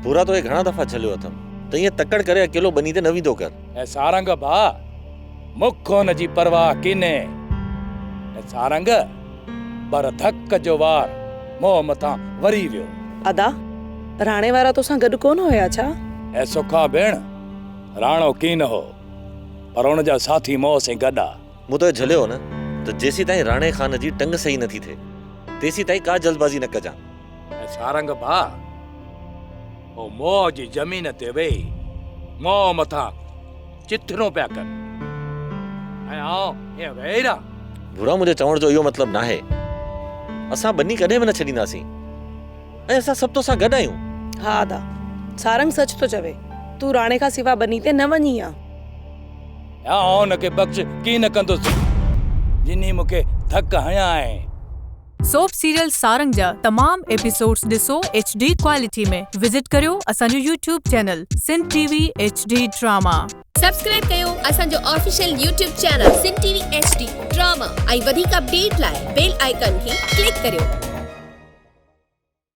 पूरा तो ये घणा दफ़ा छलियो अथम त ईअं तकड़ करे अकेलो बनी ते न वेंदो कर। ऐं सारंग भा मुखो न जी परवाह किने। ऐं सारंग पर धक जो वार मोह मथां वरी वियो। अदा राणे वारा तोसां गॾु कोन हुया छा? ऐं सुखा भेण राणो कीन हो पर हुन जा साथी मोह से गॾा। मूं तो झलियो न त जेसी ताईं राणे खान जी टंग सही नथी थिए तेसी ताईं का जल्दबाज़ी न कजां। ऐं सारंग भा ओ मोह जी ज़मीन ते वेही मोह मथां चिथरो पिया कर ऐं आउं हीअं वेही रहां। बुरा मुंहिंजे चवण जो इहो मतिलबु नाहे। असां बनी कॾहिं बि न छॾींदासीं ऐं असां सभु तोसां गॾु आहियूं। हा अदा सारंग सच तो चवे, तू राणे खां सिवा बनी ते न वञी आ। आउं हुनखे बख़्श की न कंदुसि जिनी मूंखे धक हयां आहे। सोप सीरियल सारंग जा तमाम एपिसोड्स ॾिसो HD क्वालिटी में। विजिट करियो असांजो YouTube channel Sindh TV HD drama. Subscribe कयो असांजो official YouTube channel Sindh TV HD drama ऐं वधीक अपडेट लाइ बेल आइकन खे क्लिक करियो।